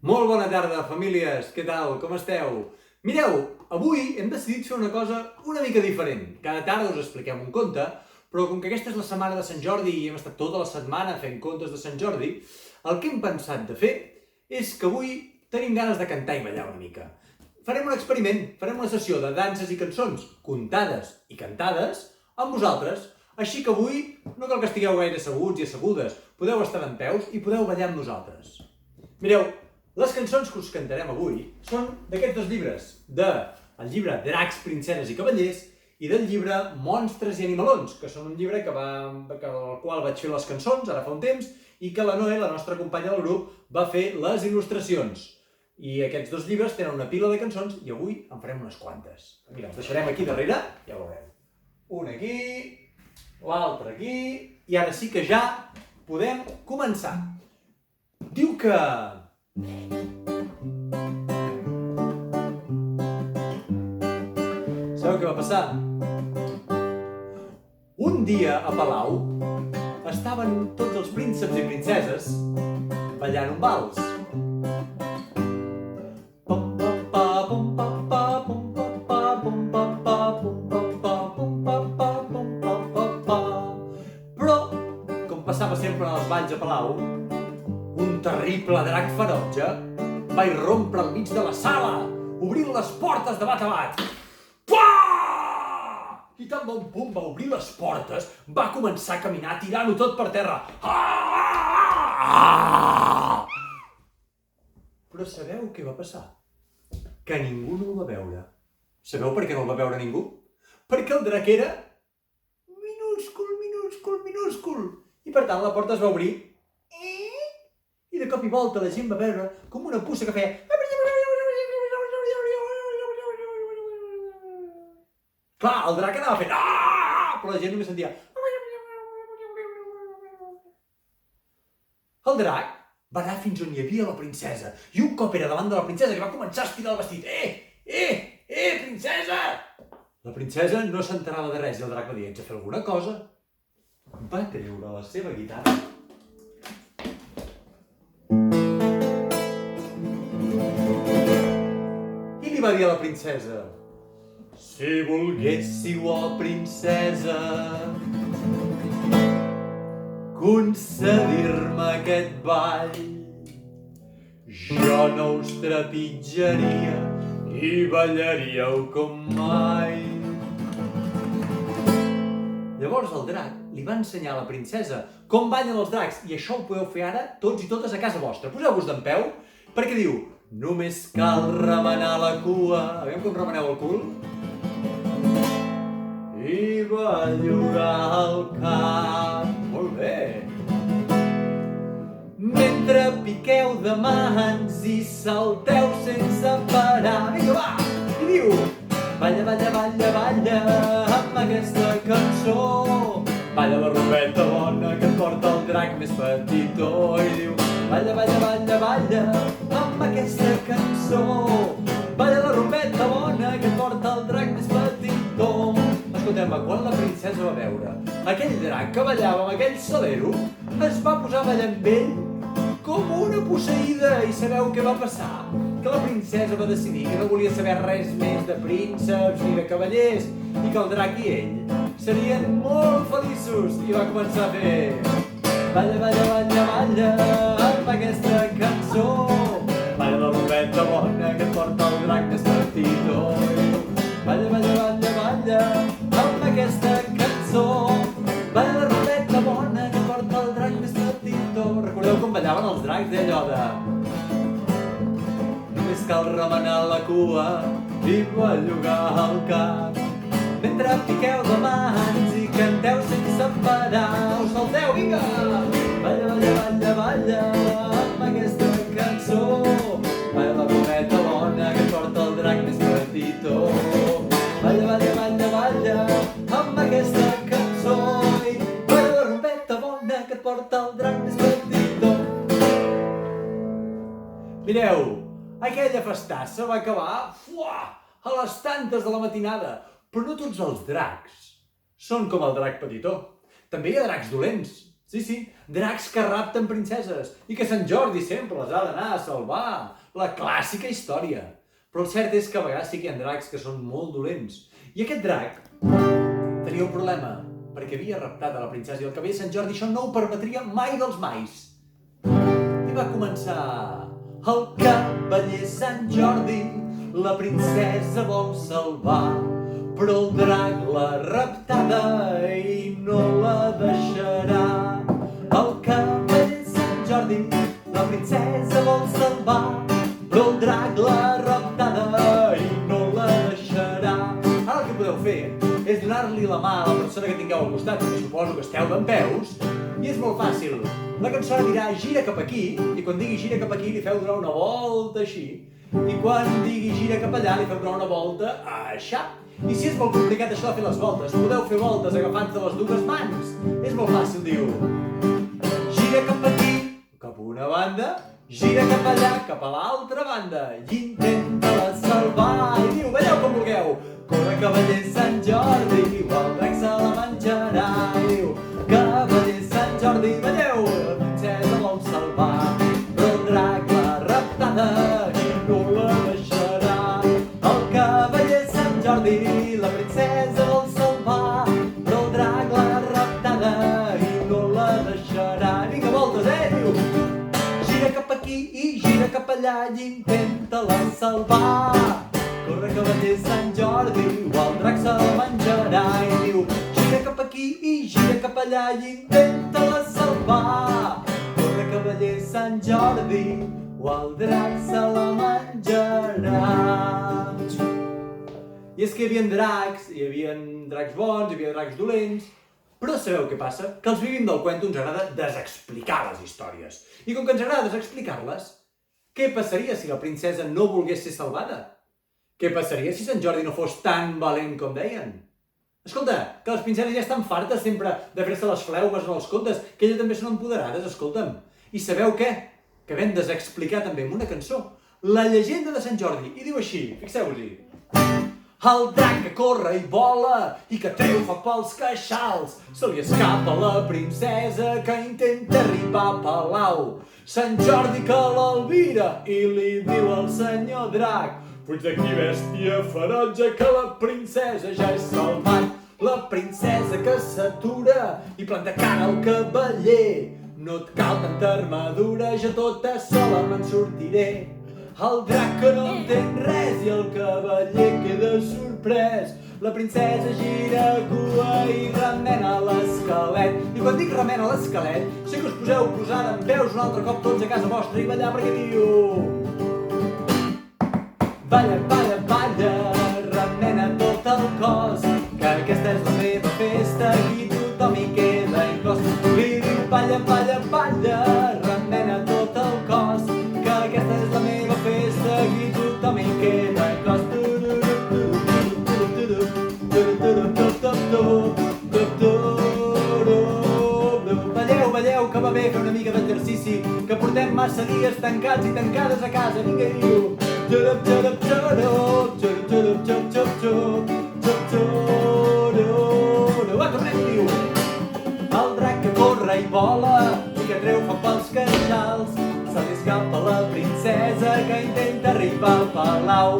Molt bona tarda, famílies! Què tal? Com esteu? Mireu, avui hem decidit fer una cosa una mica diferent. Cada tarda us expliquem un conte, però com que aquesta és la setmana de Sant Jordi i hem estat tota la setmana fent contes de Sant Jordi, el que hem pensat de fer és que avui tenim ganes de cantar i ballar una mica. Farem un experiment, farem una sessió de danses i cançons contades i cantades amb vosaltres. Així que avui no cal que estigueu gaire asseguts i assegudes, podeu estar dempeus i podeu ballar amb nosaltres. Mireu, les cançons que us cantarem avui són d'aquests dos llibres, del llibre Dracs, Princeses i Cavallers i del llibre Monstres i Animalons, que són un llibre al qual vaig fer les cançons ara fa un temps i que la Noé, la nostra companya del grup, va fer les il·lustracions. I aquests dos llibres tenen una pila de cançons i avui en farem unes quantes. Mira, els deixarem aquí darrere, ja ho veureu. Un aquí, l'altre aquí, i ara sí que ja podem començar. Diu que... Sabeu què va passar? Un dia a Palau estaven tots els prínceps i princeses ballant un vals. Però, com passava sempre en els balls a Palau, un terrible drac ferotge va irrompre al mig de la sala, obrint les portes de bat a bat. Pah! I tan bon punt va obrir les portes, va començar a caminar tirant-ho tot per terra. Però sabeu què va passar? Que ningú no el va veure. Sabeu per què no el va veure ningú? Perquè el drac era minúscul, minúscul, minúscul. I per tant la porta es va obrir. I de cop i volta la gent va veure com una puça que feia... Clar, el drac anava fent... Però la gent només sentia... El drac va anar fins on hi havia la princesa i un cop era davant de la princesa que va començar a estirar el vestit. Princesa! La princesa no s'enterava de res i el drac va dir, haig de fer alguna cosa. Va treure la seva guitarra i li va dir a la princesa: si volguéssiu, oh princesa, concedir-me aquest ball, jo no us trepitjaria i ballaríeu com mai. Llavors el drac li va ensenyar a la princesa com ballen els dracs i això ho podeu fer ara tots i totes a casa vostra. Poseu-vos d'empeu perquè diu: només cal remenar la cua. Aviam com remeneu el cul. I bellugar el cap. Molt bé. Mentre piqueu de mans i salteu sense parar. Vinga, va! I diu: balla, balla, balla, balla amb aquesta cançó. Balla la rombeta bona que et porta el drac més petitó. I diu: balla, balla, balla, balla amb aquesta cançó. Balla la rombeta bona que et porta el drac més petitó. Escolteu-me, quan la princesa va veure aquell drac que ballava amb aquell salero, es va posar a ballar amb ell com una posseïda. I sabeu què va passar? Que la princesa va decidir que no volia saber res més de prínceps ni de cavallers i que el drac i ell serien molt feliços. I va començar a fer... balla, balla, balla, balla amb aquesta cançó. Balla la rombeta bona que et porta el drac més petitó. Balla, balla, balla, balla amb aquesta cançó. Balla la rombeta bona que et porta el drac més petitó. Recordeu com ballaven els dracs d'allò de... només cal remenar la cua i bellugar el cap. Mentre piqueu de mans i canteu sense parar. Us salteu, vinga! Balla, balla, balla, balla amb aquesta cançó. Balla la rombeta bona que et porta el drac més petitó. Balla, balla, balla, balla amb aquesta cançó. I balla la rombeta bona que et porta el drac més petitó. Mireu, aquella festassa va acabar a les tantes de la matinada. Però no tots els dracs són com el drac petitó. També hi ha dracs dolents. Sí, dracs que rapten princeses i que Sant Jordi sempre les ha d'anar a salvar. La clàssica història. Però el cert és que a vegades sí que hi ha dracs que són molt dolents. I aquest drac tenia un problema, perquè havia raptat a la princesa i el cavaller Sant Jordi això no ho permetria mai dels mais. I va començar... El cavaller Sant Jordi la princesa vol salvar, però el drac l'ha raptada i no la deixarà. El cavaller Sant Jordi la princesa vol salvar, però el drac l'ha raptada i no la deixarà. Ara el que podeu fer és donar-li la mà a la persona que tingueu al costat, perquè suposo que esteu dempeus, i és molt fàcil. La cançó dirà gira cap aquí, i quan digui gira cap aquí li feu donar una volta així, i quan digui gira cap allà li feu donar una volta aixà. I si és molt complicat això de fer les voltes, podeu fer voltes agafant de les dues mans. És molt fàcil, diu. Gira cap aquí, cap a una banda, gira cap allà, cap a l'altra banda, i intenta-la salvar. I diu, veieu com vulgueu. Corre, cavaller Sant Jordi, el drac se la menjarà. I diu, cavaller Sant Jordi, veieu, la princesa vol salvar, però el drac l'ha raptada i no la deixarà. El cavaller Sant Jordi, la princesa vol salvar, però el drac l'ha raptada i no la deixarà. Vinga, voltes, diu. Gira cap aquí i gira cap allà i intenta-la salvar. Corre, cavaller Sant Jordi, el drac se la menjarà. I diu, gira cap aquí i gira cap allà i intenta-la salvar. Corre, cavaller Sant Jordi, el drac se la menjarà. I és que hi havia dracs bons, hi havia dracs dolents, però sabeu què passa? Que els vivim del cuento ens agrada desexplicar les històries. I com que ens agrada desexplicar-les, què passaria si la princesa no volgués ser salvada? Què passaria si Sant Jordi no fos tan valent com deien? Escolta, que les princeses ja estan fartes sempre de fer-se les fleuves en els contes, que elles també són empoderades, escolta'm. I sabeu què? Que vam desexplicar també amb una cançó, la llegenda de Sant Jordi, i diu així, fixeu-vos-hi. El drac que corre i vola i que treu foc pels queixals, se li escapa la princesa que intenta arribar a palau. Sant Jordi que l'albira i li diu al senyor drac: fuig d'aquí, bèstia ferotge, que la princesa ja és salvat. La princesa que s'atura i planta cara al cavaller: no et cal tanta armadura, jo tota sola me'n sortiré. El drac que no entén res i el cavaller queda sorprès. La princesa gira cua i remena l'esquelet. I quan dic remena l'esquelet, sé que us poseu posar en peus un altre cop tots a casa vostra i ballar, perquè diu: balla, balla, balla, remena tot el cos, que aquesta és la meva festa i tothom hi queda inclòs. Li diu: balla, balla, balla, remena tot el cos, que aquesta és la meva festa i tothom hi queda inclòs. Balleu, balleu, que va bé fer una mica d'exercici, que portem massa dies tancats i tancades a casa. Vinga, i diu: xarap, xarap, xarap, xarap, xarap, xarap, xarap, xarap, xarap. Va, tornem, diu: el drac que corre i vola i que treu foc pels queixals, se li escapa la princesa que intenta arribar al palau.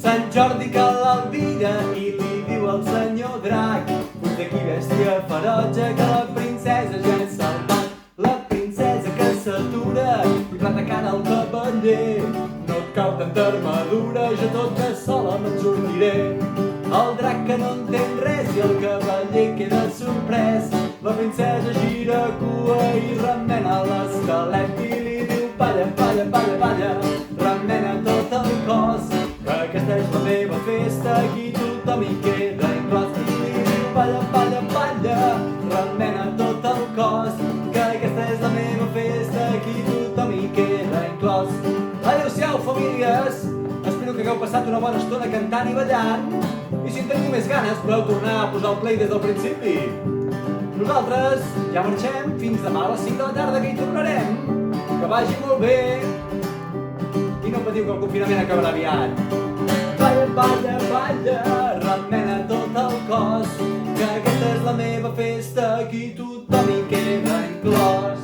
Sant Jordi que l'albira i li diu al senyor drac: fuig d'aquí, bèstia ferotge, que la princesa ja és salvat. La princesa que s'atura i planta cara al cavaller: no et cal tanta armadura, jo tota sola me'n sortiré. El drac que no entén res i el cavaller queda sorprès. La princesa gira cua i remena l'esquelet i li diu: balla, balla, balla, balla, remena tot el cos, que aquesta és la meva festa, aquí tothom hi queda inclòs. I li diu: balla, balla, balla, remena tot el cos, que aquesta és la meva festa, aquí tothom hi queda inclòs. Adéu-siau, famílies! Espero que hagueu passat una bona estona cantant i ballant, i si en teniu més ganes podeu tornar a posar el play des del principi. Nosaltres ja marxem, fins demà a les 5 de la tarda, que hi tornarem. Que vagi molt bé! I no patiu, que el confinament acabarà aviat. Balla, balla, balla, remena tot el cos, que aquesta és la meva festa, aquí tothom com hi queda inclòs.